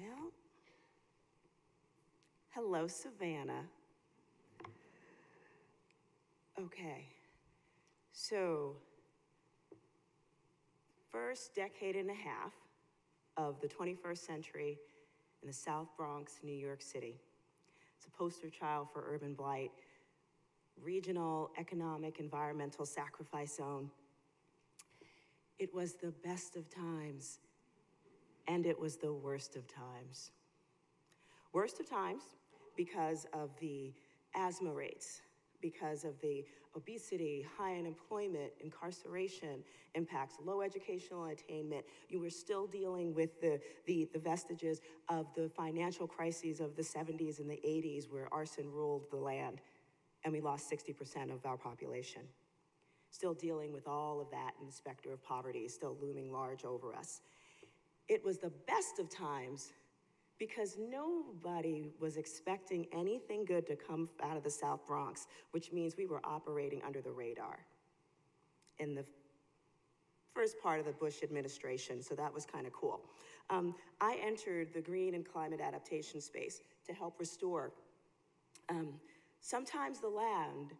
Well, hello, Savannah. Okay, so first decade and a half of the 21st century in the South Bronx, New York City. It's a poster child for urban blight, regional, economic, environmental sacrifice zone. It was the best of times, and it was the worst of times. Worst of times because of the asthma rates, because of the obesity, high unemployment, incarceration impacts, low educational attainment. You were still dealing with the vestiges of the financial crises of the 70s and the 80s where arson ruled the land, and we lost 60% of our population. Still dealing with all of that, and the specter of poverty is still looming large over us. It was the best of times because nobody was expecting anything good to come out of the South Bronx, which means we were operating under the radar in the first part of the Bush administration, so that was kind of cool. I entered the green and climate adaptation space to help restore sometimes the land,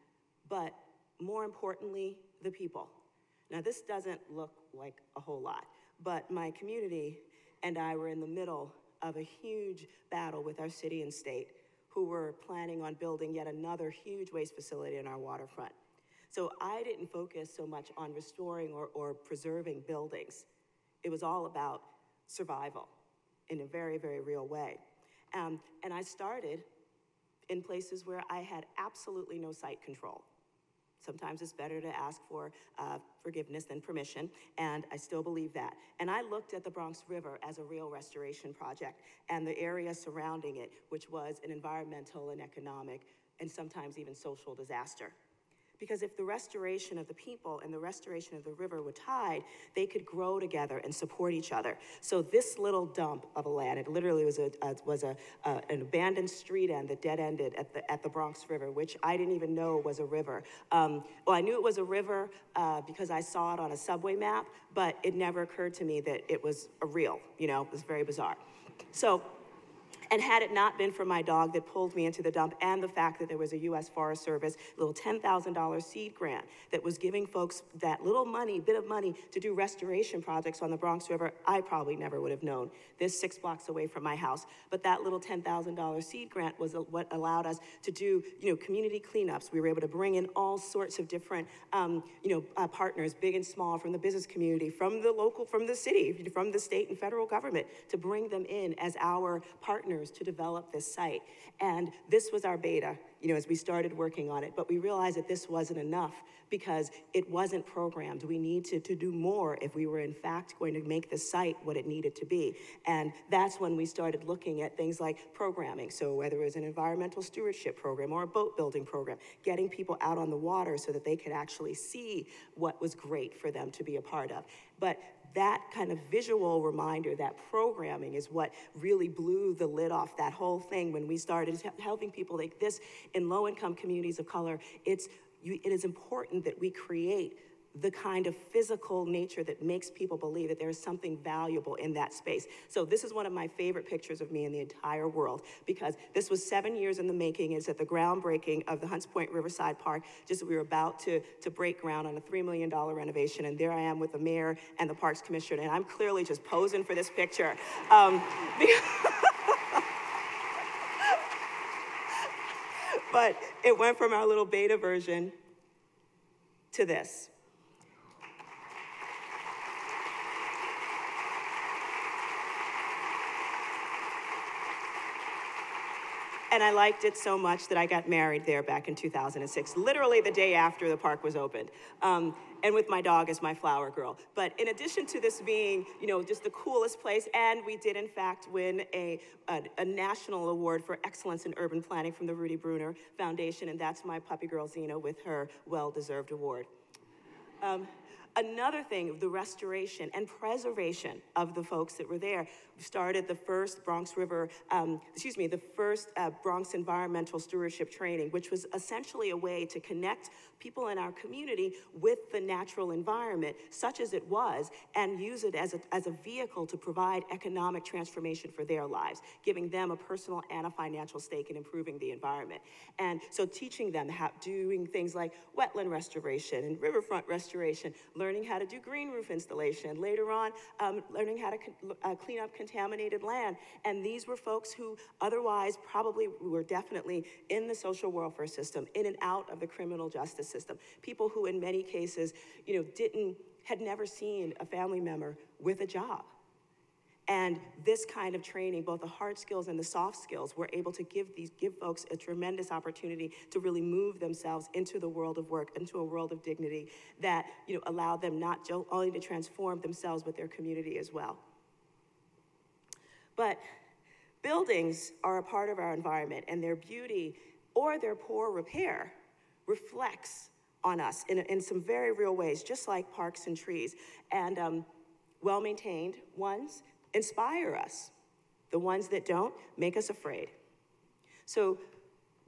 but more importantly, the people. Now, this doesn't look like a whole lot, but my community and I were in the middle of a huge battle with our city and state, who were planning on building yet another huge waste facility in our waterfront. So I didn't focus so much on restoring or preserving buildings. It was all about survival in a very, very real way. And I started in places where I had absolutely no site control. Sometimes it's better to ask for forgiveness than permission, and I still believe that. And I looked at the Bronx River as a real restoration project, and the area surrounding it, which was an environmental and economic, and sometimes even social disaster. Because if the restoration of the people and the restoration of the river were tied, they could grow together and support each other. So this little dump of a land, it literally was an abandoned street end that dead-ended at the Bronx River, which I didn't even know was a river. Well, I knew it was a river because I saw it on a subway map, but it never occurred to me that it was a real, it was very bizarre. So, and had it not been for my dog that pulled me into the dump and the fact that there was a U.S. Forest Service little $10,000 seed grant that was giving folks that little bit of money to do restoration projects on the Bronx River, I probably never would have known. This 6 blocks away from my house. But that little $10,000 seed grant was what allowed us to do, community cleanups. We were able to bring in all sorts of different, partners, big and small, from the business community, from the local, from the city, from the state and federal government, to bring them in as our partners to develop this site. And this was our beta, as we started working on it. But we realized that this wasn't enough because it wasn't programmed. We needed to do more if we were in fact going to make the site what it needed to be. And that's when we started looking at things like programming. So whether it was an environmental stewardship program or a boat building program, getting people out on the water so that they could actually see what was great for them to be a part of. But that kind of visual reminder, that programming, is what really blew the lid off that whole thing when we started helping people like this in low-income communities of color. It is important that we create the kind of physical nature that makes people believe that there is something valuable in that space. So this is one of my favorite pictures of me in the entire world, because this was 7 years in the making. It's at the groundbreaking of the Hunts Point Riverside Park, just as we were about to break ground on a $3 million renovation, and there I am with the mayor and the parks commissioner, and I'm clearly just posing for this picture. But it went from our little beta version to this. And I liked it so much that I got married there back in 2006, literally the day after the park was opened, and with my dog as my flower girl. But in addition to this being, just the coolest place, and we did in fact win a national award for excellence in urban planning from the Rudy Bruner Foundation, and that's my puppy girl Zena with her well-deserved award. Another thing, the restoration and preservation of the folks that were there. started the first Bronx Environmental Stewardship Training, which was essentially a way to connect people in our community with the natural environment, such as it was, and use it as a vehicle to provide economic transformation for their lives, giving them a personal and a financial stake in improving the environment. And so teaching them how, doing things like wetland restoration and riverfront restoration, learning how to do green roof installation, later on learning how to clean up contaminated land. And these were folks who otherwise probably were definitely in the social welfare system, in and out of the criminal justice system. People who in many cases, had never seen a family member with a job. And this kind of training, both the hard skills and the soft skills, were able to give folks a tremendous opportunity to really move themselves into the world of work, into a world of dignity that allowed them not only to transform themselves, but their community as well. But buildings are a part of our environment, and their beauty or their poor repair reflects on us in some very real ways, just like parks and trees. And well-maintained ones inspire us. The ones that don't make us afraid. So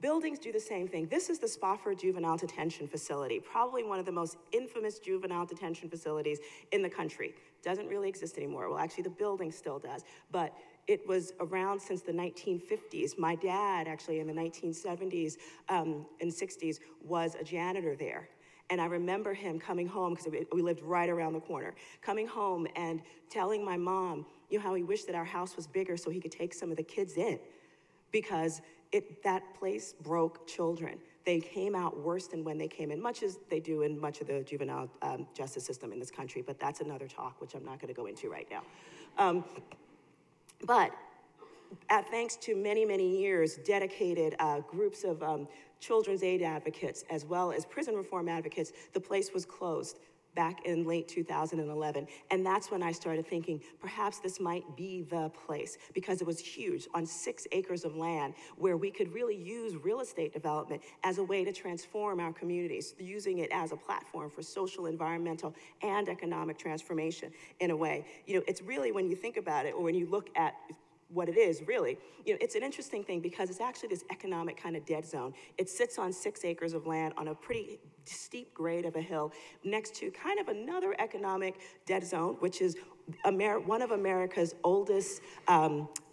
buildings do the same thing. This is the Spofford Juvenile Detention Facility, probably one of the most infamous juvenile detention facilities in the country. Doesn't really exist anymore. Well, actually, the building still does, but it was around since the 1950s. My dad, actually, in the 1970s and 60s, was a janitor there. And I remember him coming home, because we lived right around the corner, coming home and telling my mom, how he wished that our house was bigger so he could take some of the kids in, because that place broke children. They came out worse than when they came in, much as they do in much of the juvenile justice system in this country, but that's another talk, which I'm not gonna go into right now. But thanks to many, many years, dedicated groups of children's aid advocates, as well as prison reform advocates, the place was closed back in late 2011. And that's when I started thinking, perhaps this might be the place, because it was huge, on 6 acres of land, where we could really use real estate development as a way to transform our communities, using it as a platform for social, environmental, and economic transformation in a way. It's really, when you think about it, or when you look at what it is, really, it's an interesting thing, because it's actually this economic kind of dead zone. It sits on 6 acres of land on a pretty steep grade of a hill next to kind of another economic dead zone, which is one of America's oldest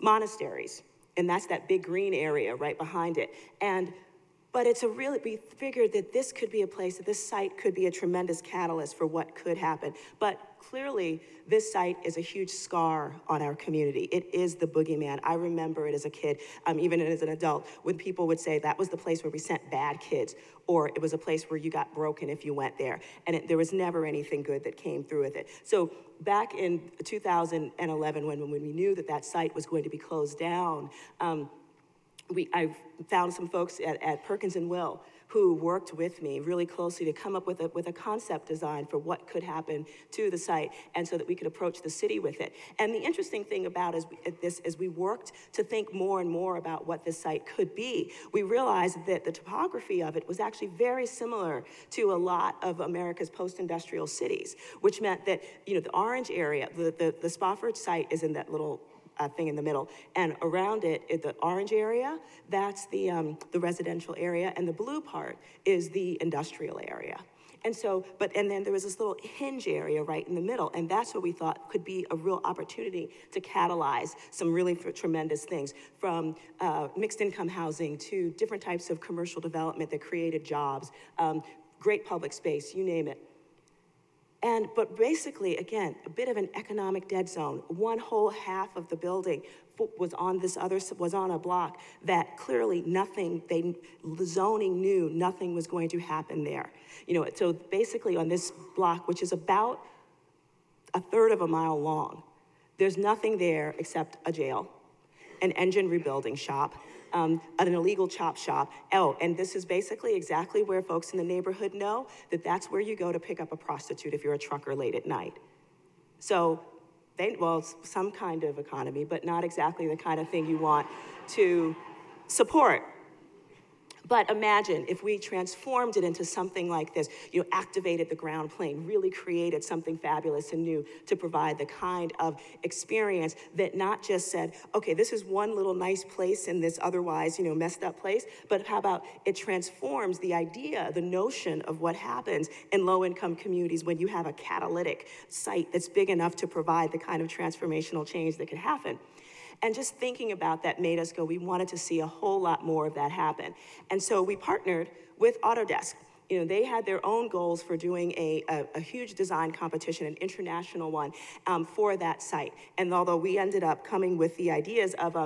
monasteries. And that's that big green area right behind it. But we figured that this could be a place, that this site could be a tremendous catalyst for what could happen. But clearly, this site is a huge scar on our community. It is the boogeyman. I remember it as a kid, even as an adult, when people would say that was the place where we sent bad kids, or it was a place where you got broken if you went there. And there was never anything good that came through with it. So back in 2011, when we knew that site was going to be closed down, I found some folks at Perkins & Will who worked with me really closely to come up with a concept design for what could happen to the site, and so that we could approach the city with it. And the interesting thing about as we worked to think more and more about what this site could be, we realized that the topography of it was actually very similar to a lot of America's post-industrial cities, which meant that the orange area, the Spofford site is in that little thing in the middle, and around it, the orange area, that's the residential area, and the blue part is the industrial area. And so, and then there was this little hinge area right in the middle, and that's what we thought could be a real opportunity to catalyze some really tremendous things, from mixed income housing to different types of commercial development that created jobs, great public space, you name it. But basically, again, a bit of an economic dead zone. One whole half of the building was on a block that clearly the zoning knew nothing was going to happen there. So basically on this block, which is about 1/3 of a mile long, there's nothing there except a jail, an engine rebuilding shop, an illegal chop shop. Oh, and this is basically exactly where folks in the neighborhood know that that's where you go to pick up a prostitute if you're a trucker late at night. So, some kind of economy, but not exactly the kind of thing you want to support. But imagine if we transformed it into something like this, activated the ground plane, really created something fabulous and new to provide the kind of experience that not just said, okay, this is one little nice place in this otherwise, messed up place, but how about it transforms the idea, the notion of what happens in low-income communities when you have a catalytic site that's big enough to provide the kind of transformational change that could happen. And just thinking about that made us go, we wanted to see a whole lot more of that happen. And so we partnered with Autodesk. They had their own goals for doing a huge design competition, an international one, for that site. And although we ended up coming with the ideas of,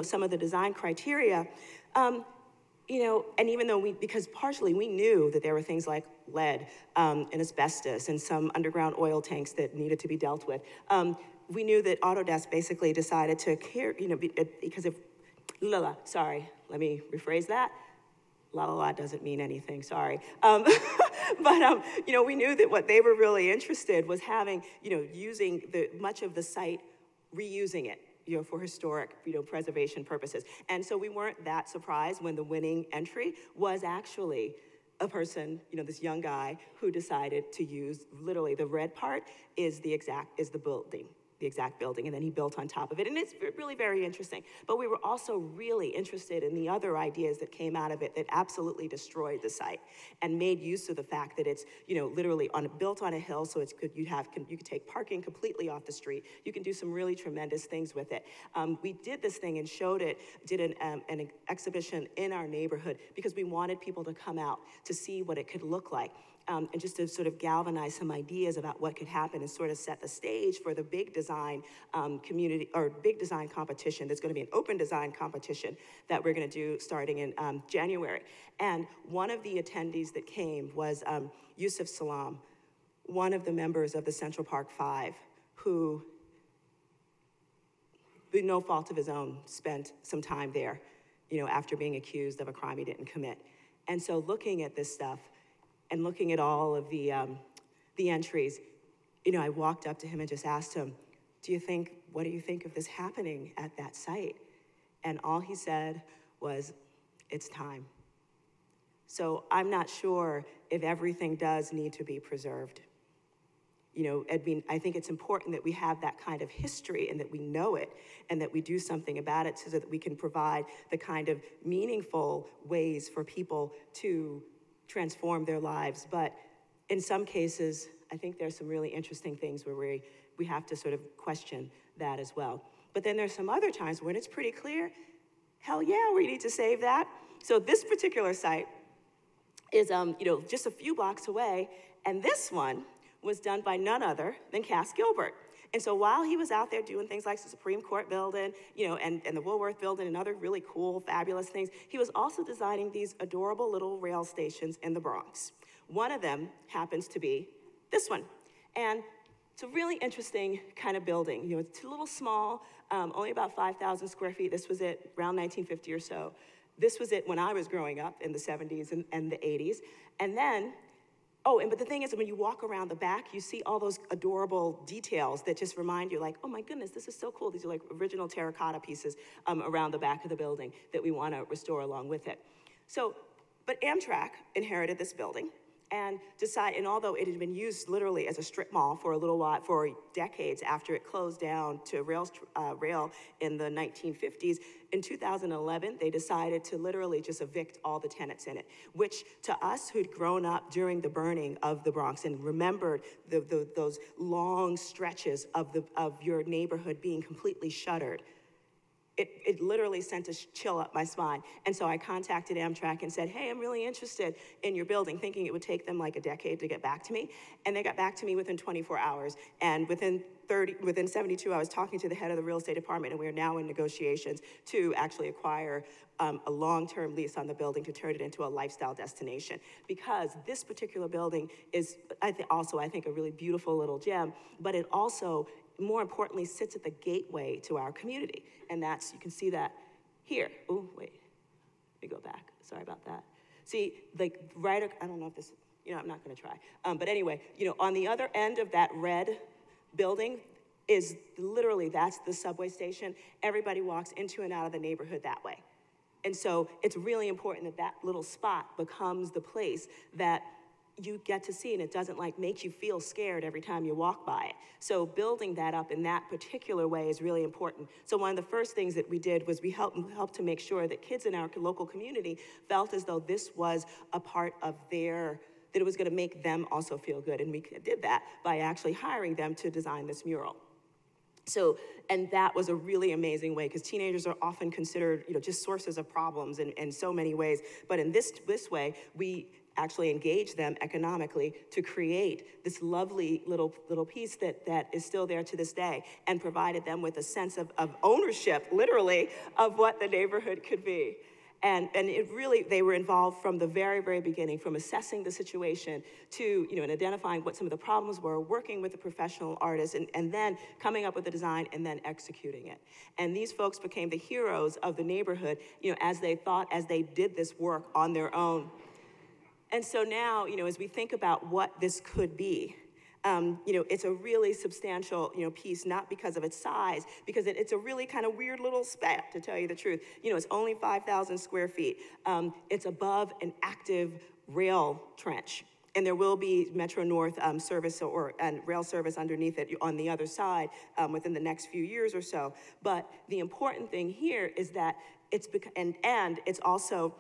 some of the design criteria, and even though because partially we knew that there were things like lead and asbestos and some underground oil tanks that needed to be dealt with, we knew that Autodesk basically decided to care, because of, sorry, let me rephrase that. La la la doesn't mean anything, sorry. But, we knew that what they were really interested was having, using much of the site, reusing it, for historic, preservation purposes. And so we weren't that surprised when the winning entry was actually a person, this young guy who decided to use, literally the red part is the building. The exact building, and then he built on top of it, and it's really very interesting. But we were also really interested in the other ideas that came out of it that absolutely destroyed the site and made use of the fact that it's, literally built on a hill, so it's good. You could take parking completely off the street. You can do some really tremendous things with it. We did this thing and showed it, did an exhibition in our neighborhood because we wanted people to come out to see what it could look like. And just to sort of galvanize some ideas about what could happen and sort of set the stage for the big design community, or big design competition. There's going to be an open design competition that we're going to do starting in January. And one of the attendees that came was Yusuf Salam, one of the members of the Central Park Five, who, through no fault of his own, spent some time there, after being accused of a crime he didn't commit. And so looking at this stuff, and looking at all of the entries, I walked up to him and just asked him, what do you think of this happening at that site? And all he said was, it's time. So I'm not sure if everything does need to be preserved. I think it's important that we have that kind of history and that we know it and that we do something about it so that we can provide the kind of meaningful ways for people to transform their lives. But in some cases, I think there's some really interesting things where we have to sort of question that as well. But then there's some other times when it's pretty clear, hell yeah, we need to save that. So this particular site is, just a few blocks away, and this one was done by none other than Cass Gilbert. And so while he was out there doing things like the Supreme Court building, and the Woolworth building and other really cool, fabulous things, he was also designing these adorable little rail stations in the Bronx. One of them happens to be this one. And it's a really interesting kind of building. It's a little small, only about 5,000 square feet. This was it around 1950 or so. This was it when I was growing up in the 70s and the 80s. And then, but the thing is, when you walk around the back, you see all those adorable details that just remind you, like, oh my goodness, this is so cool. These are like original terracotta pieces around the back of the building that we want to restore along with it. So, but Amtrak inherited this building and although it had been used literally as a strip mall for a little while, for decades after it closed down to rail in the 1950s, in 2011, they decided to literally just evict all the tenants in it, which to us who'd grown up during the burning of the Bronx and remembered those long stretches of your neighborhood being completely shuttered, it literally sent a chill up my spine. And so I contacted Amtrak and said, hey, I'm really interested in your building, thinking it would take them like a decade to get back to me. And they got back to me within 24 hours. And within 72 hours, talking to the head of the real estate department, and we are now in negotiations to actually acquire a long-term lease on the building to turn it into a lifestyle destination. Because this particular building is also, I think, a really beautiful little gem, but it also, more importantly, sits at the gateway to our community. And that's, you can see that here. Oh, wait, let me go back. Sorry about that. See, like right, I don't know if this, I'm not gonna try. But anyway, on the other end of that red building is literally, that's the subway station. Everybody walks into and out of the neighborhood that way. And so it's really important that that little spot becomes the place that you get to see, and it doesn't like make you feel scared every time you walk by it. So building that up in that particular way is really important. So one of the first things that we did was we helped to make sure that kids in our local community felt as though this was a part of that it was gonna make them also feel good. And we did that by actually hiring them to design this mural. So, and that was a really amazing way, because teenagers are often considered, just sources of problems in so many ways. But in this way, we actually engage them economically to create this lovely little piece that is still there to this day, and provided them with a sense of ownership, literally, of what the neighborhood could be. And it really, they were involved from the very, very beginning, from assessing the situation to, and identifying what some of the problems were, working with the professional artists, and then coming up with the design and then executing it. And these folks became the heroes of the neighborhood, as they did this work on their own. And so now, as we think about what this could be, it's a really substantial, piece, not because of its size, because it's a really kind of weird little spot, to tell you the truth. It's only 5,000 square feet. It's above an active rail trench, and there will be Metro North service and rail service underneath it on the other side within the next few years or so. But the important thing here is that it's also,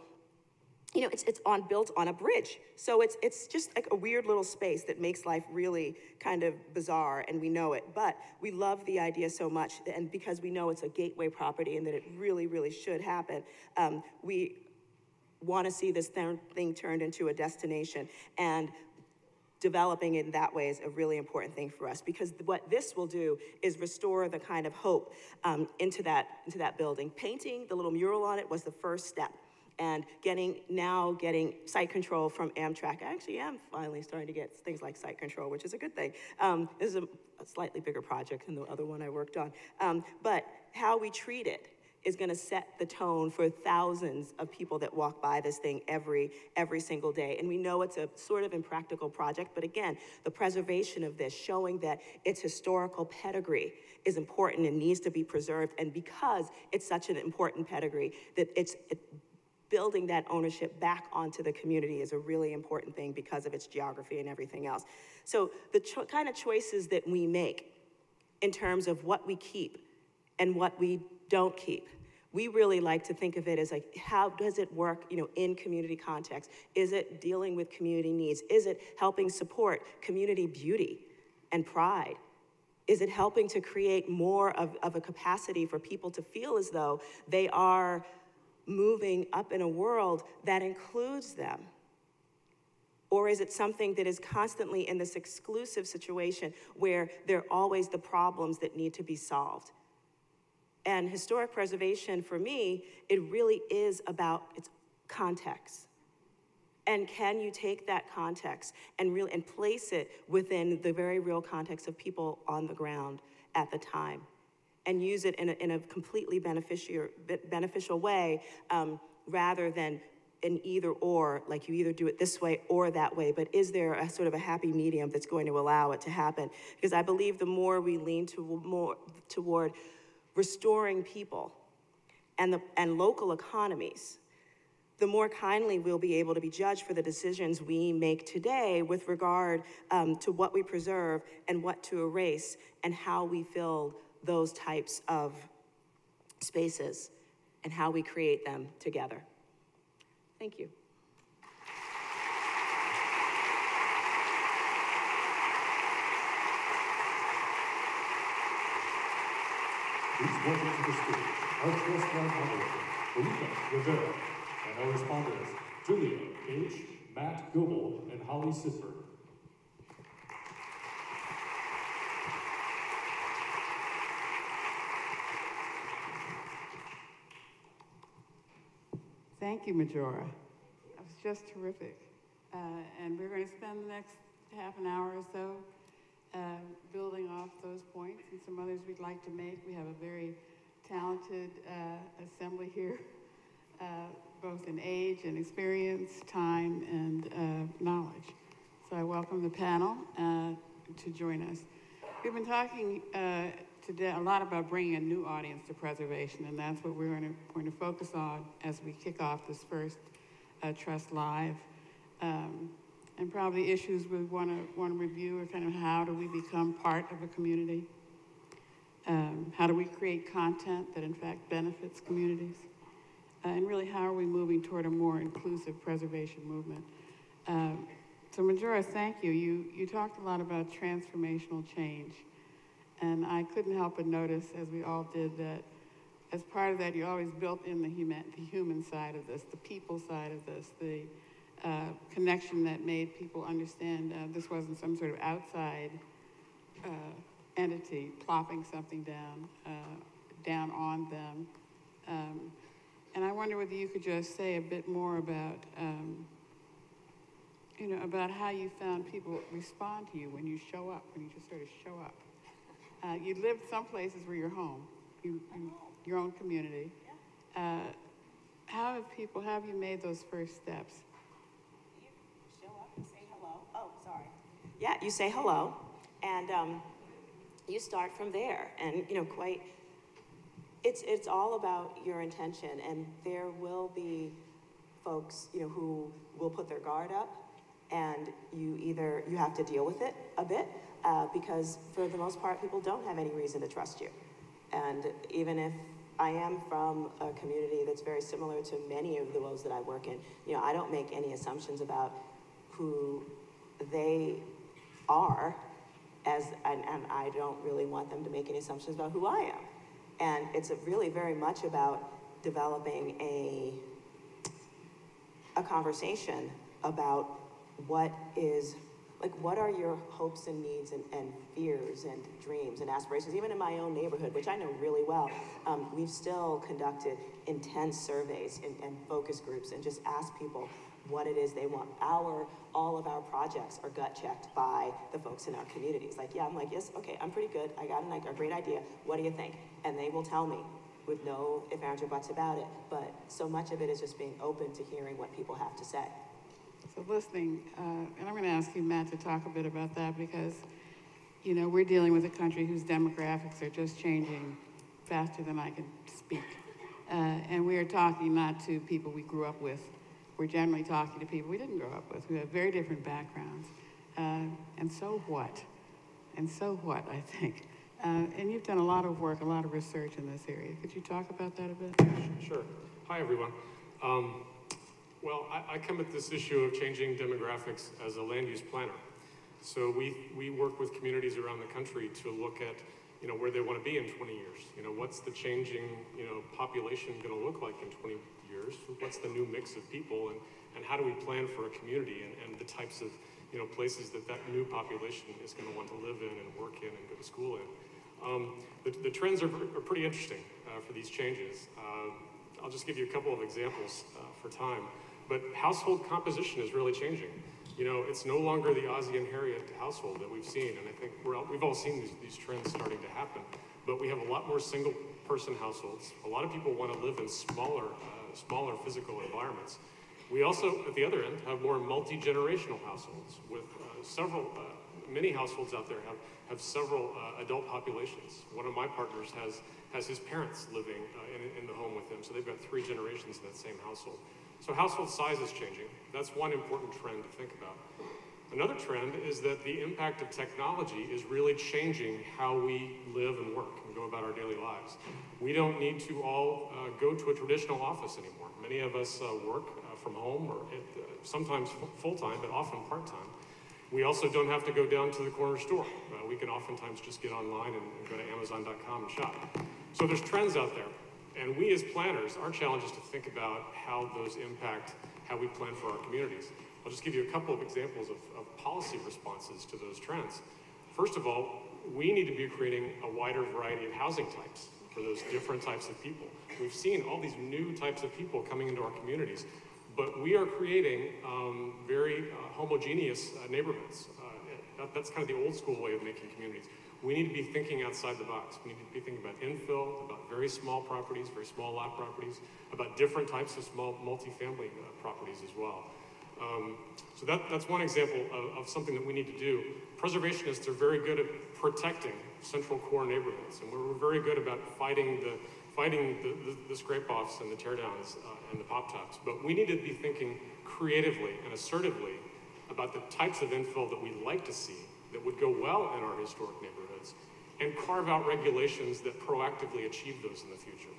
it's built on a bridge. So it's just like a weird little space that makes life really kind of bizarre, and we know it. But we love the idea so much, and because we know it's a gateway property and that it really, really should happen, we want to see this thing turned into a destination. And developing it in that way is a really important thing for us, because what this will do is restore the kind of hope into that building. Painting the little mural on it was the first step. And getting site control from Amtrak. I actually am finally starting to get things like site control, which is a good thing. This is a slightly bigger project than the other one I worked on. But how we treat it is gonna set the tone for thousands of people that walk by this thing every single day. And we know it's a sort of impractical project, but again, the preservation of this, showing that its historical pedigree is important and needs to be preserved. And because it's such an important pedigree, that building that ownership back onto the community is a really important thing because of its geography and everything else. So the kind of choices that we make in terms of what we keep and what we don't keep, we really like to think of it as like, how does it work, in community context? Is it dealing with community needs? Is it helping support community beauty and pride? Is it helping to create more of a capacity for people to feel as though they are moving up in a world that includes them? Or is it something that is constantly in this exclusive situation where there are always the problems that need to be solved? And historic preservation, for me, it really is about its context. And can you take that context and place it within the very real context of people on the ground at the time, and use it in a completely beneficial way, rather than an either or, like you either do it this way or that way, but is there a sort of a happy medium that's going to allow it to happen? Because I believe the more we lean toward restoring people and local economies, the more kindly we'll be able to be judged for the decisions we make today with regard to what we preserve and what to erase, and how we fill those types of spaces and how we create them together. Thank you. Please welcome to the stage our TrustLive moderator, Marika Rivera, and our respondents, Julia Cage, Matt Goebel, and Holly Sidberg. Thank you, Majora. That was just terrific. And we're going to spend the next half an hour or so building off those points and some others we'd like to make. We have a very talented assembly here, both in age and experience, time, and knowledge. So I welcome the panel to join us. We've been talking today, a lot about bringing a new audience to preservation, and that's what we're going to focus on as we kick off this first TrustLive. And probably issues we want to review are kind of how do we become part of a community? How do we create content that in fact benefits communities? And really, how are we moving toward a more inclusive preservation movement? So Majora, thank you. You talked a lot about transformational change. And I couldn't help but notice, as we all did, that as part of that, you always built in the human side of this, the people side of this, the connection that made people understand this wasn't some sort of outside entity plopping something down on them. And I wonder whether you could just say a bit more about, about how you found people respond to you when you show up, when you just sort of show up. You lived some places where you're home, your own community. How have you made those first steps? You show up and say hello. Oh, sorry. Yeah, you say hello, and you start from there. And it's all about your intention. And there will be folks, who will put their guard up, and you have to deal with it a bit. Because for the most part, people don't have any reason to trust you. And even if I am from a community that's very similar to many of those that I work in, I don't make any assumptions about who they are, and I don't really want them to make any assumptions about who I am. And it's really very much about developing a conversation about what are your hopes and needs and fears and dreams and aspirations? Even in my own neighborhood, which I know really well, we've still conducted intense surveys and focus groups and just asked people what it is they want. All of our projects are gut checked by the folks in our communities. I'm like, yes, okay, I'm pretty good. I got a great idea. What do you think? And they will tell me with no ifs, ands, or buts about it. But so much of it is just being open to hearing what people have to say. So listening, and I'm going to ask you, Matt, to talk a bit about that because, we're dealing with a country whose demographics are just changing faster than I can speak. And we are talking not to people we grew up with. We're generally talking to people we didn't grow up with, who have very different backgrounds. And so what? I think. And you've done a lot of work, a lot of research in this area. Could you talk about that a bit? Sure. Hi, everyone. Well, I come at this issue of changing demographics as a land use planner. So we work with communities around the country to look at, where they want to be in 20 years. What's the changing, population going to look like in 20 years? What's the new mix of people? And how do we plan for a community and the types of, places that new population is going to want to live in and work in and go to school in? The trends are pretty interesting for these changes. I'll just give you a couple of examples for time. But household composition is really changing. It's no longer the Ozzie and Harriet household that we've seen, and I think we've all seen these trends starting to happen. But we have a lot more single-person households. A lot of people want to live in smaller physical environments. We also, at the other end, have more multi-generational households with many households out there have several adult populations. One of my partners has his parents living in the home with him, so they've got 3 generations in that same household. So household size is changing. That's one important trend to think about. Another trend is that the impact of technology is really changing how we live and work and go about our daily lives. We don't need to all go to a traditional office anymore. Many of us work from home or sometimes full-time, but often part-time. We also don't have to go down to the corner store. We can oftentimes just get online and go to Amazon.com and shop. So there's trends out there. And we as planners, our challenge is to think about how those impact how we plan for our communities. I'll just give you a couple of examples of policy responses to those trends. First of all, we need to be creating a wider variety of housing types for those different types of people. We've seen all these new types of people coming into our communities, but we are creating very homogeneous neighborhoods. That's kind of the old school way of making communities. We need to be thinking outside the box. We need to be thinking about infill, about very small properties, very small lot properties, about different types of small multifamily properties as well. So that's one example of something that we need to do. Preservationists are very good at protecting central core neighborhoods, and we're very good about fighting the scrape-offs and the tear-downs and the pop-tops. But we need to be thinking creatively and assertively about the types of infill that we'd like to see that would go well in our historic neighborhoods, and carve out regulations that proactively achieve those in the future.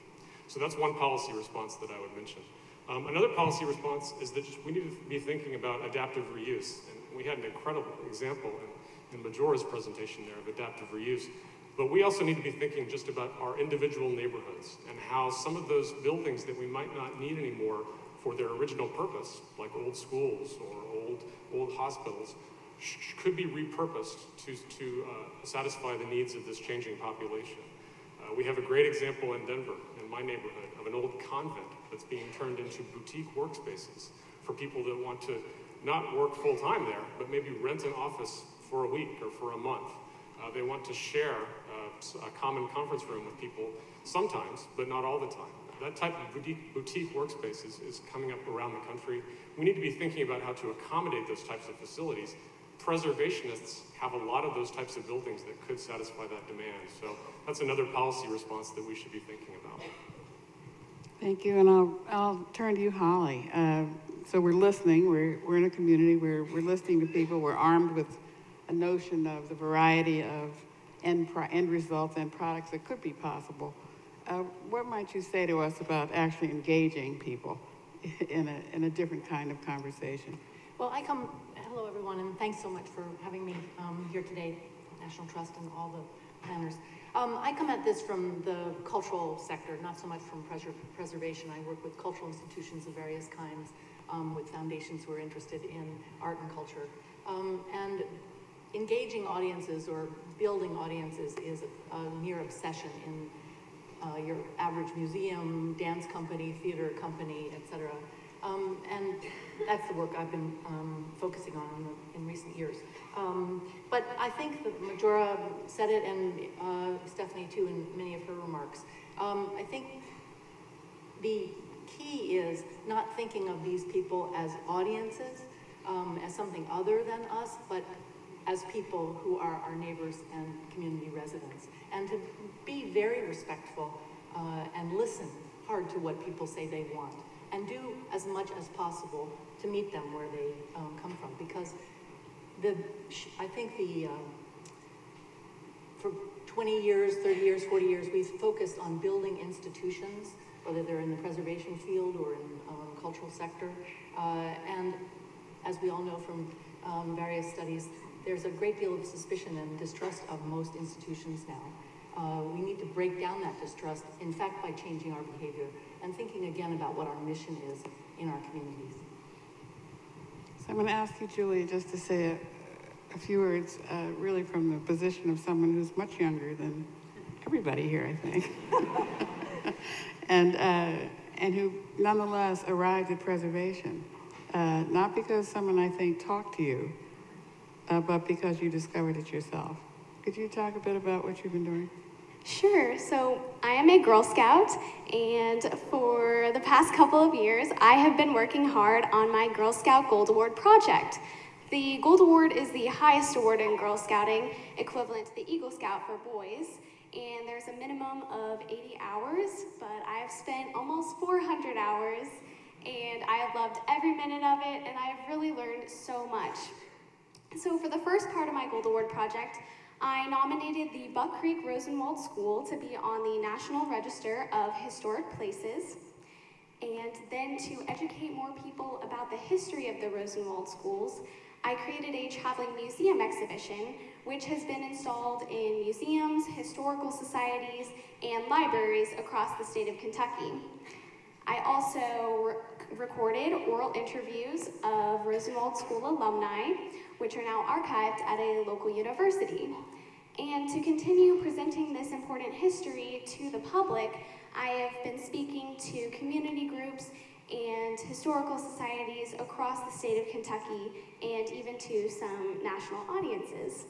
So that's one policy response that I would mention. Another policy response is that we need to be thinking about adaptive reuse. And we had an incredible example in Majora's presentation there of adaptive reuse. But we also need to be thinking just about our individual neighborhoods and how some of those buildings that we might not need anymore for their original purpose, like old schools or old hospitals, could be repurposed to satisfy the needs of this changing population. We have a great example in Denver, in my neighborhood, of an old convent that's being turned into boutique workspaces for people that want to not work full-time there, but maybe rent an office for a week or for a month. They want to share a common conference room with people sometimes, but not all the time. That type of boutique workspace is coming up around the country. We need to be thinking about how to accommodate those types of facilities. Preservationists have a lot of those types of buildings that could satisfy that demand. So that's another policy response that we should be thinking about. Thank you, and I'll turn to you, Holly. So we're listening, we're in a community where we're listening to people, we're armed with a notion of the variety of end results and products that could be possible. What might you say to us about actually engaging people in a different kind of conversation? Well, hello everyone, and thanks so much for having me here today, National Trust and all the planners. I come at this from the cultural sector, not so much from preservation. I work with cultural institutions of various kinds, with foundations who are interested in art and culture. And engaging audiences or building audiences is a near obsession in your average museum, dance company, theater company, etc. And that's the work I've been focusing on in recent years. But I think that Majora said it, and Stephanie too, in many of her remarks. I think the key is not thinking of these people as audiences, as something other than us, but as people who are our neighbors and community residents. And to be very respectful and listen hard to what people say they want, and do as much as possible to meet them where they come from. Because I think for 20 years, 30 years, 40 years, we've focused on building institutions, whether they're in the preservation field or in the cultural sector. And as we all know from various studies, there's a great deal of suspicion and distrust of most institutions now. We need to break down that distrust, in fact, by changing our behavior and thinking again about what our mission is in our communities. So I'm going to ask you, Julie, just to say a few words, really from the position of someone who's much younger than everybody here, I think, and who nonetheless arrived at preservation, not because someone, I think, talked to you, but because you discovered it yourself. Could you talk a bit about what you've been doing? Sure. So I am a Girl Scout, and for the past couple of years, I have been working hard on my Girl Scout Gold Award project. The Gold Award is the highest award in Girl Scouting, equivalent to the Eagle Scout for boys, and there's a minimum of 80 hours, but I have spent almost 400 hours, and I have loved every minute of it, and I have really learned so much. So for the first part of my Gold Award project, I nominated the Buck Creek Rosenwald School to be on the National Register of Historic Places, and then to educate more people about the history of the Rosenwald schools, I created a traveling museum exhibition, which has been installed in museums, historical societies, and libraries across the state of Kentucky. I also recorded oral interviews of Rosenwald School alumni, which are now archived at a local university. And to continue presenting this important history to the public, I have been speaking to community groups and historical societies across the state of Kentucky, and even to some national audiences.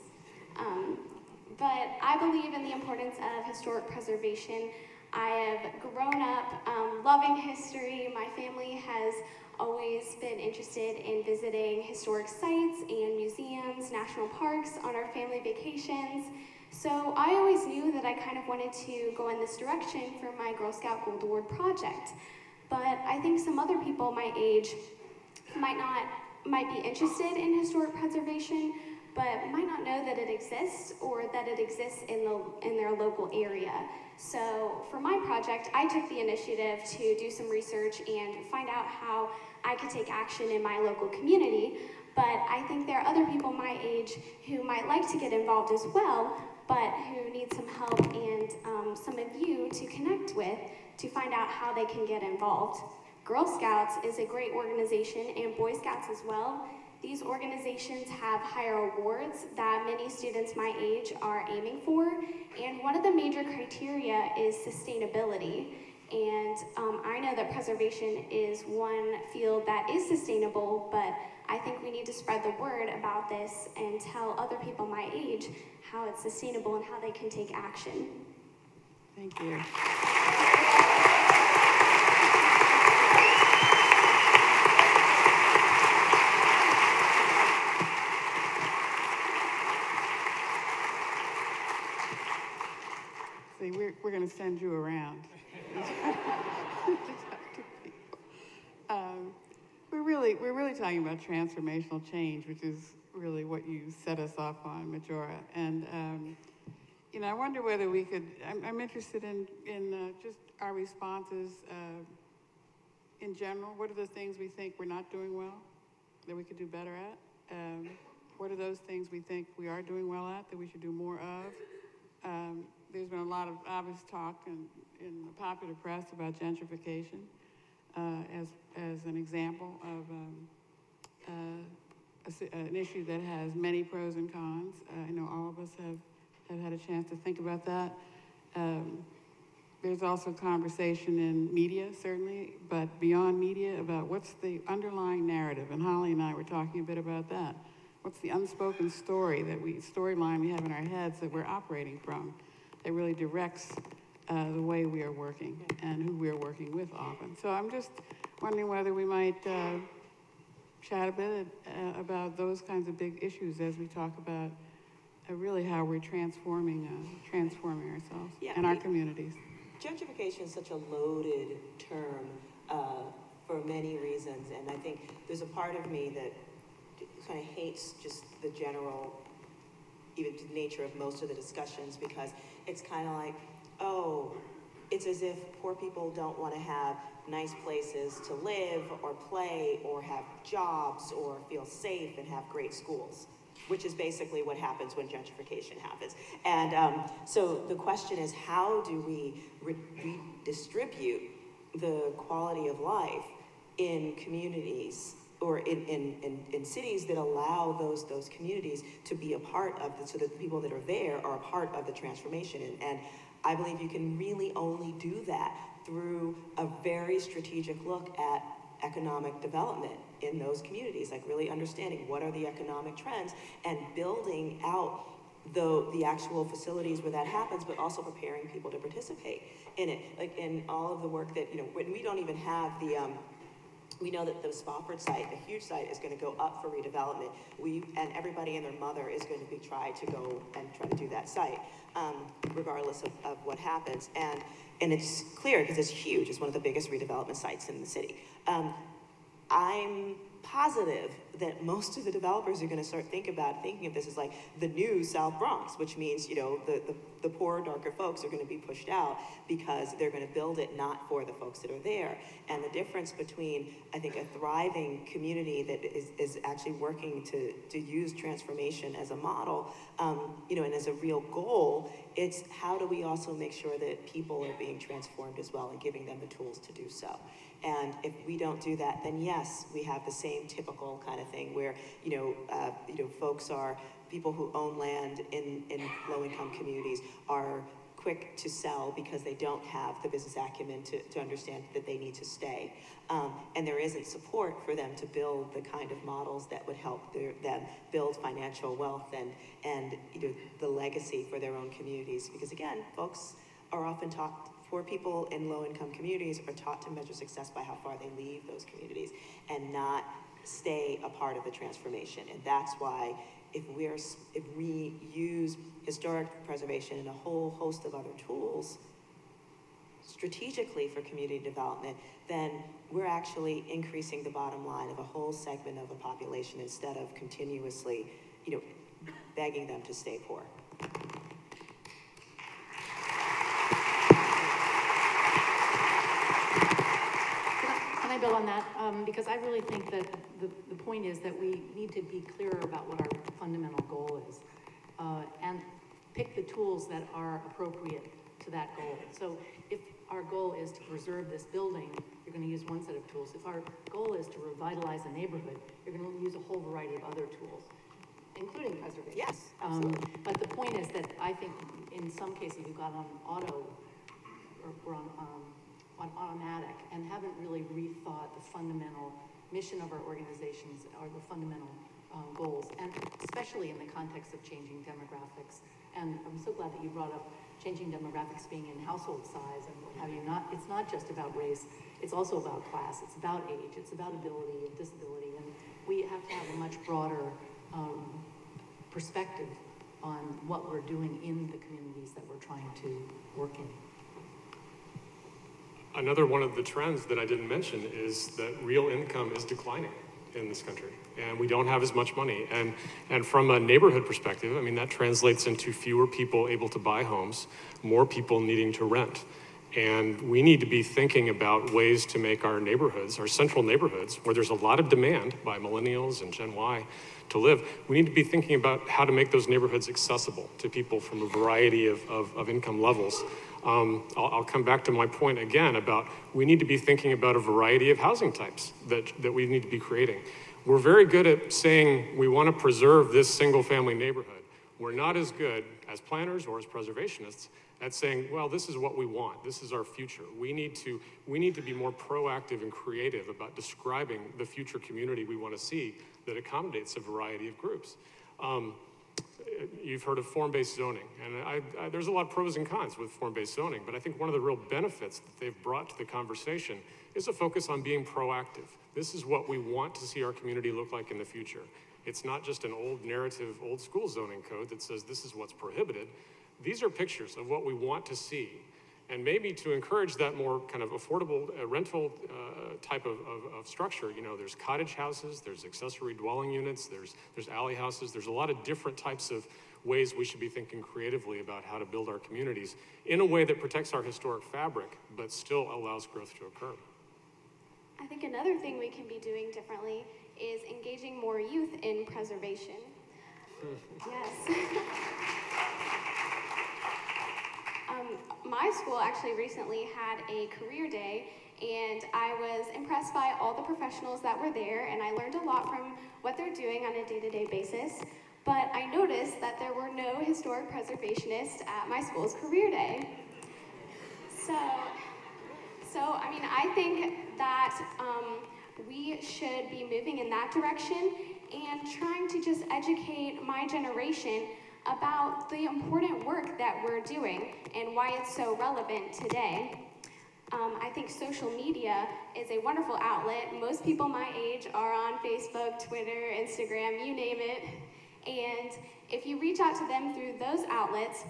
But I believe in the importance of historic preservation. I have grown up loving history. My family has always been interested in visiting historic sites and museums, national parks on our family vacations. So I always knew that I kind of wanted to go in this direction for my Girl Scout Gold Award project. But I think some other people my age might be interested in historic preservation, but might not know that it exists or that it exists in their local area. So for my project, I took the initiative to do some research and find out how I could take action in my local community. But I think there are other people my age who might like to get involved as well, but who need some help and some of you to connect with to find out how they can get involved. Girl Scouts is a great organization, and Boy Scouts as well. These organizations have higher awards that many students my age are aiming for, and one of the major criteria is sustainability. And I know that preservation is one field that is sustainable, but I think we need to spread the word about this and tell other people my age how it's sustainable and how they can take action. Thank you. See, we're going to send you around. We're really talking about transformational change, which is really what you set us off on, Majora. And you know, I wonder whether we could. I'm interested in just our responses in general. What are the things we think we're not doing well that we could do better at? What are those things we think we are doing well at that we should do more of? There's been a lot of obvious talk in the popular press about gentrification as an example of an issue that has many pros and cons. I know all of us have had a chance to think about that. There's also conversation in media, certainly, but beyond media about what's the underlying narrative, and Holly and I were talking a bit about that. What's the unspoken storyline we have in our heads that we're operating from that really directs the way we are working and who we're working with often. So I'm just wondering whether we might chat a bit about those kinds of big issues as we talk about really how we're transforming ourselves and our communities. Gentrification is such a loaded term for many reasons, and I think there's a part of me that kind of hates just the general, even the nature of most of the discussions, because it's kind of like, oh, it's as if poor people don't want to have nice places to live or play or have jobs or feel safe and have great schools, which is basically what happens when gentrification happens. And so the question is, how do we redistribute the quality of life in communities or in cities that allow those communities to be a part of so that the people that are there are a part of the transformation. And I believe you can really only do that through a very strategic look at economic development in those communities, like really understanding what are the economic trends and building out the actual facilities where that happens, but also preparing people to participate in it. Like in all of the work that, when we don't even have we know that the Spofford site, a huge site, is going to go up for redevelopment. And everybody and their mother is going to be try to do that site, regardless of what happens. And it's clear because it's huge. It's one of the biggest redevelopment sites in the city. I'm positive that most of the developers are going to start thinking of this as like the new South Bronx, which means, the poor, darker folks are going to be pushed out because they're going to build it not for the folks that are there. And the difference between, I think, a thriving community that is actually working to use transformation as a model, and as a real goal, it's how do we also make sure that people are being transformed as well and giving them the tools to do so. And if we don't do that, then yes, we have the same typical kind of thing where, people who own land in low-income communities are quick to sell because they don't have the business acumen to understand that they need to stay. And there isn't support for them to build the kind of models that would help them build financial wealth and the legacy for their own communities. Because again, folks are often taught Poor people in low-income communities are taught to measure success by how far they leave those communities and not stay a part of the transformation. And that's why if we use historic preservation and a whole host of other tools strategically for community development, then we're actually increasing the bottom line of a whole segment of a population instead of continuously, begging them to stay poor. Can I build on that? Because I really think that the point is that we need to be clearer about what our fundamental goal is, and pick the tools that are appropriate to that goal. So if our goal is to preserve this building, you're going to use one set of tools. If our goal is to revitalize a neighborhood, you're going to use a whole variety of other tools, including preservation. Yes, absolutely. But the point is that I think in some cases we've got on auto or on automatic and haven't really rethought the fundamental mission of our organizations or the fundamental goals, and especially in the context of changing demographics. And I'm so glad that you brought up changing demographics being in household size and what have you. It's not just about race, it's also about class, it's about age, it's about ability and disability, and we have to have a much broader perspective on what we're doing in the communities that we're trying to work in. Another one of the trends that I didn't mention is that real income is declining in this country, and we don't have as much money. And from a neighborhood perspective, I mean, that translates into fewer people able to buy homes, more people needing to rent. And we need to be thinking about ways to make our neighborhoods, our central neighborhoods, where there's a lot of demand by millennials and Gen Y to live, we need to be thinking about how to make those neighborhoods accessible to people from a variety of income levels. I'll come back to my point again about we need to be thinking about a variety of housing types that we need to be creating. We're very good at saying we want to preserve this single family neighborhood. We're not as good as planners or as preservationists at saying, well, this is what we want. This is our future. We need to be more proactive and creative about describing the future community we want to see that accommodates a variety of groups. You've heard of form-based zoning, and there's a lot of pros and cons with form-based zoning, but I think one of the real benefits that they've brought to the conversation is a focus on being proactive. This is what we want to see our community look like in the future. It's not just an old narrative, old school zoning code that says this is what's prohibited. These are pictures of what we want to see, and maybe to encourage that more kind of affordable rental type of structure. There's cottage houses, there's accessory dwelling units, there's alley houses. There's a lot of different types of ways we should be thinking creatively about how to build our communities in a way that protects our historic fabric, but still allows growth to occur. I think another thing we can be doing differently is engaging more youth in preservation. Yes. My school actually recently had a career day, and I was impressed by all the professionals that were there, and I learned a lot from what they're doing on a day-to-day basis. But I noticed that there were no historic preservationists at my school's career day. So I mean, I think that we should be moving in that direction and trying to just educate my generation about the important work that we're doing and why it's so relevant today. I think social media is a wonderful outlet. Most people my age are on Facebook, Twitter, Instagram, you name it. And if you reach out to them through those outlets,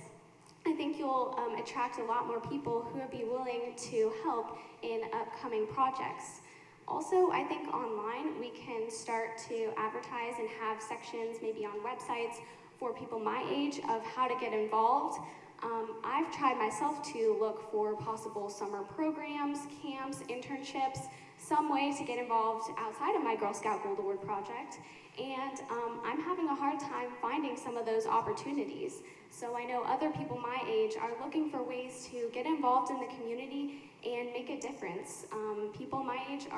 I think you'll attract a lot more people who will be willing to help in upcoming projects. Also, I think online we can start to advertise and have sections maybe on websites for people my age of how to get involved. I've tried myself to look for possible summer programs, camps, internships, some way to get involved outside of my Girl Scout Gold Award project. And I'm having a hard time finding some of those opportunities. So I know other people my age are looking for ways to get involved in the community and make a difference. People my age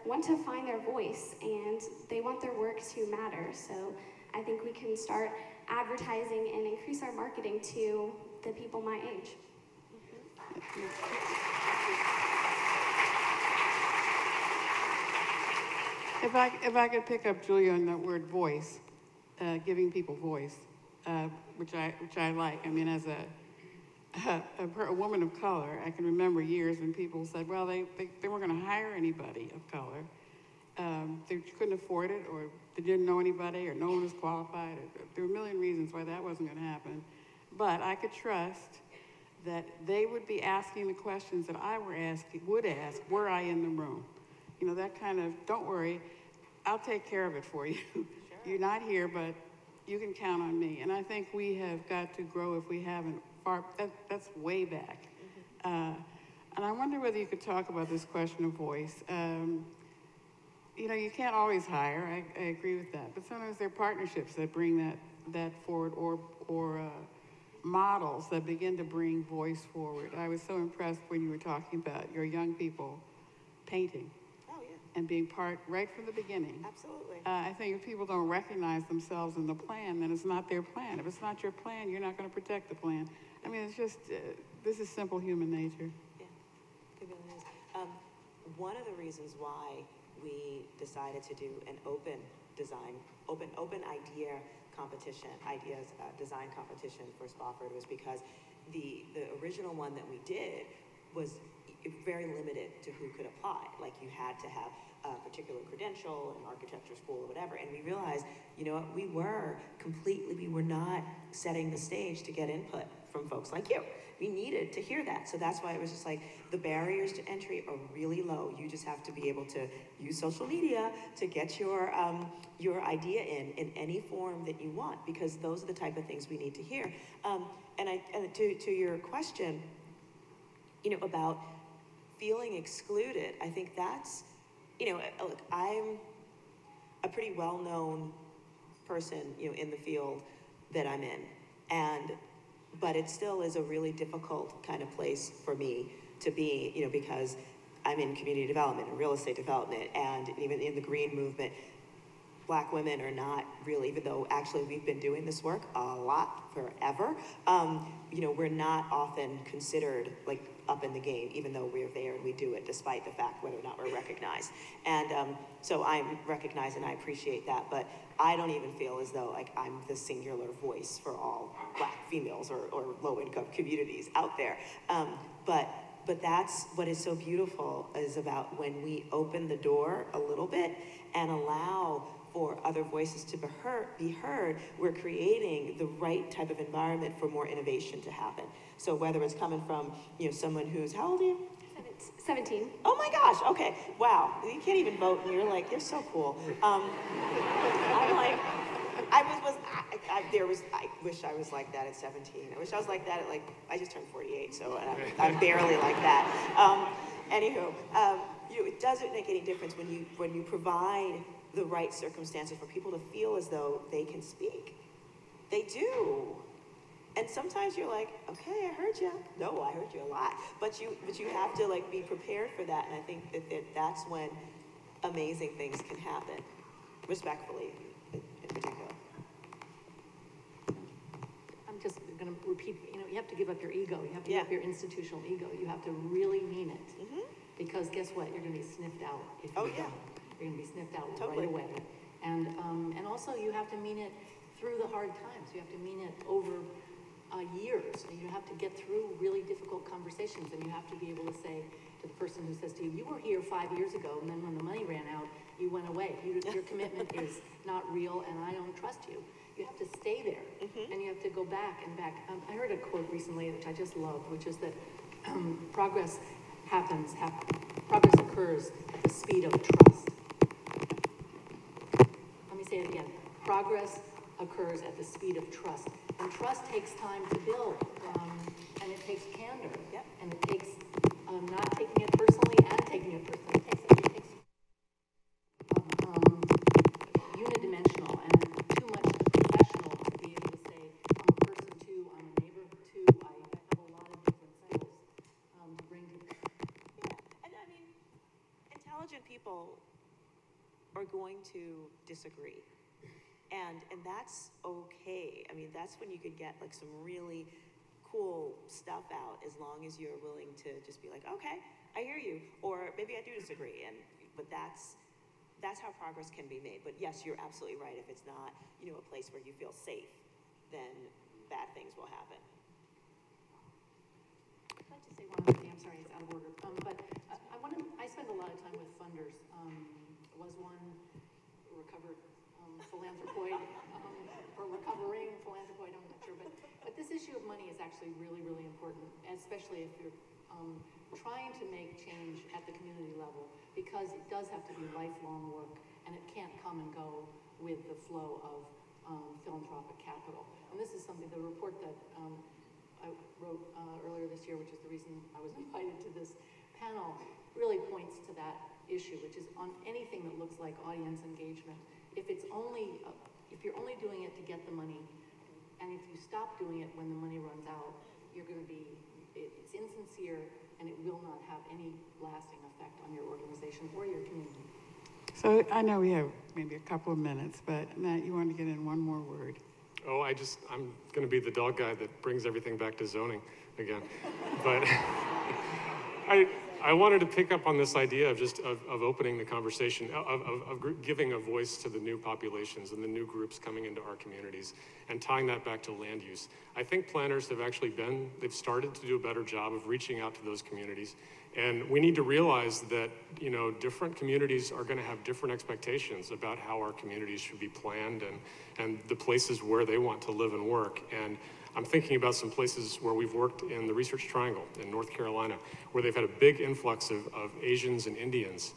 want to find their voice and they want their work to matter. So I think we can start advertising and increase our marketing to the people my age. If I could pick up Julia on the word voice, giving people voice, which I like. I mean, as a woman of color. I can remember years when people said, well, they weren't going to hire anybody of color. They couldn't afford it, or they didn't know anybody, or no one was qualified. There were a million reasons why that wasn't going to happen. But I could trust that they would be asking the questions that I would ask were I in the room. You know, that kind of, don't worry, I'll take care of it for you. Sure. You're not here, but you can count on me. And I think we have got to grow if we haven't. That's way back. Mm-hmm. And I wonder whether you could talk about this question of voice. You know, you can't always hire, I agree with that, but sometimes there are partnerships that bring that forward, or models that begin to bring voice forward. I was so impressed when you were talking about your young people painting. Oh, yeah. And being part right from the beginning. Absolutely. I think if people don't recognize themselves in the plan, then it's not their plan. If it's not your plan, you're not going to protect the plan. I mean, it's just, this is simple human nature. Yeah, it really is. One of the reasons why we decided to do an open idea competition, design competition for Spofford was because the original one that we did was very limited to who could apply. Like, you had to have a particular credential, an architecture school or whatever. And we realized, you know what, we were not setting the stage to get input from folks like you. We needed to hear that. So that's why it was just like, the barriers to entry are really low. You just have to be able to use social media to get your idea in any form that you want, because those are the type of things we need to hear. And to your question, you know, about feeling excluded, I think that's, you know, look, I'm a pretty well-known person, you know, in the field that I'm in, but it still is a really difficult kind of place for me to be, you know, because I'm in community development and real estate development, and even in the green movement, Black women are not really, even though actually we've been doing this work a lot forever, you know, we're not often considered like up in the game, even though we're there and we do it, despite the fact whether or not we're recognized. And so I'm recognized and I appreciate that, but I don't even feel as though like I'm the singular voice for all Black females or low-income communities out there. But that's what is so beautiful is about when we open the door a little bit and allow for other voices to be heard, we're creating the right type of environment for more innovation to happen. So whether it's coming from, you know, someone who's, how old are you? 17. Oh my gosh, okay, wow. You can't even vote and you're like, you're so cool. I'm like, I wish I was like that at 17. I wish I was like that at like, I just turned 48, so I'm barely like that. Anywho, you know, it doesn't make any difference when you provide the right circumstances for people to feel as though they can speak. They do. And sometimes you're like, okay, I heard you. No, I heard you a lot. But you have to like be prepared for that. And I think that's when amazing things can happen, respectfully in particular. I'm just going to repeat, you know, you have to give up your ego. You have to give up your institutional ego. You have to really mean it. Mm-hmm. Because guess what? You're going to be sniffed out if you don't. You're going to be sniffed out right away. And also you have to mean it through the hard times. You have to mean it over years. And you have to get through really difficult conversations, and you have to be able to say to the person who says to you, you were here 5 years ago, and then when the money ran out, you went away. Your commitment is not real, and I don't trust you. You have to stay there, and you have to go back and back. I heard a quote recently, which I just loved, which is that progress occurs at the speed of trust. Let me say it again. Progress occurs at the speed of trust. And trust takes time to build, and it takes candor, and it takes not taking it personally and taking it personally. It takes unidimensional and too much professional to be able to say, I'm a person too, I'm a neighbor too, I have a lot of different skills to bring to bear. Yeah, and I mean, intelligent people are going to disagree. And that's okay. I mean, that's when you could get like some really cool stuff out, as long as you're willing to just be like, okay, I hear you, or maybe I do disagree. But that's how progress can be made. But yes, you're absolutely right. If it's not, you know, a place where you feel safe, then bad things will happen. say one other thing. I'm sorry, it's out of order. I spend a lot of time with funders. Was one recovered philanthropoid or recovering philanthropoid? I'm not sure, but this issue of money is actually really, really important, especially if you're trying to make change at the community level, because it does have to be lifelong work, and it can't come and go with the flow of philanthropic capital. And this is something, the report that I wrote earlier this year, which is the reason I was invited to this panel, really points to that issue, which is on anything that looks like audience engagement. If you're only doing it to get the money, and if you stop doing it when the money runs out, it's insincere, and it will not have any lasting effect on your organization or your community. So I know we have maybe a couple of minutes, but Matt, you want to get in one more word. Oh, I'm going to be the dog guy that brings everything back to zoning again. But I wanted to pick up on this idea of opening the conversation, of giving a voice to the new populations and the new groups coming into our communities, and tying that back to land use. I think planners they've started to do a better job of reaching out to those communities. And we need to realize that, different communities are going to have different expectations about how our communities should be planned and the places where they want to live and work. And I'm thinking about some places where we've worked in the Research Triangle in North Carolina, where they've had a big influx of Asians and Indians,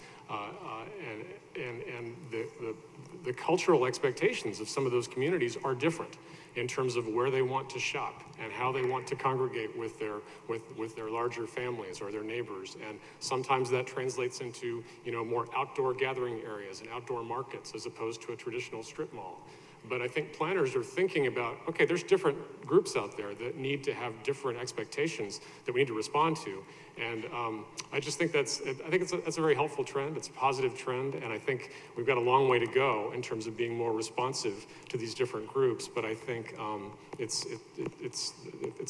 and the cultural expectations of some of those communities are different in terms of where they want to shop and how they want to congregate with their larger families or their neighbors. And sometimes that translates into more outdoor gathering areas and outdoor markets as opposed to a traditional strip mall. But I think planners are thinking about, okay, there's different groups out there that need to have different expectations that we need to respond to. And I just think that's a very helpful trend. It's a positive trend, and I think we've got a long way to go in terms of being more responsive to these different groups. But I think it's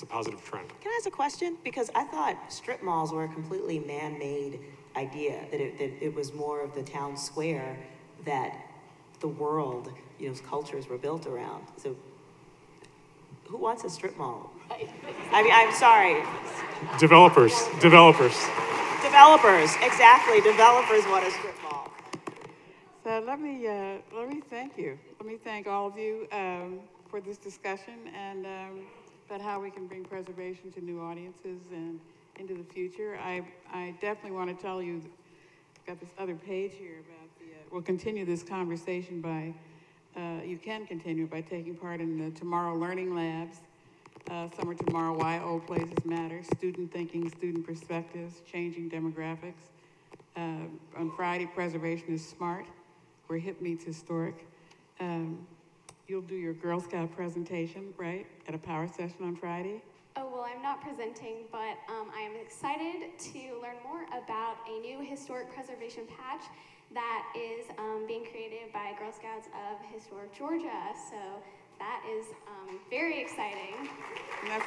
a positive trend. Can I ask a question? Because I thought strip malls were a completely man-made idea, that it was more of the town square that the world, cultures were built around. So who wants a strip mall? I mean, I'm sorry. Developers, exactly. Developers want a strip mall. So let me thank you. Let me thank all of you for this discussion and about how we can bring preservation to new audiences and into the future. I definitely want to tell you, I've got this other page here about we'll continue this conversation you can continue by taking part in the Tomorrow Learning Labs. Summer Tomorrow, Why Old Places Matter, Student Thinking, Student Perspectives, Changing Demographics. On Friday, Preservation is Smart, where hip meets historic. You'll do your Girl Scout presentation, right, at a power session on Friday? Oh, well, I'm not presenting, but I am excited to learn more about a new historic preservation patch that is being created by Girl Scouts of Historic Georgia. So that is very exciting. And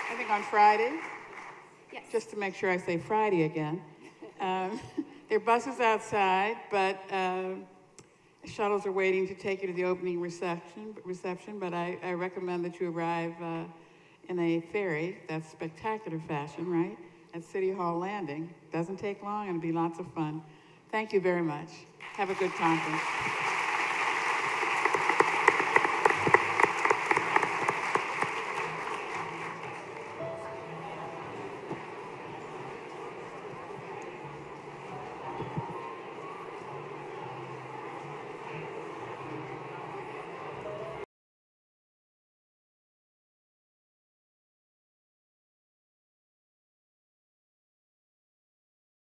I think on Friday, yes. Just to make sure I say Friday again, there are buses outside, but shuttles are waiting to take you to the opening reception, but I recommend that you arrive in a ferry. That's spectacular fashion, right? At City Hall Landing. Doesn't take long and it'll be lots of fun. Thank you very much. Have a good conference.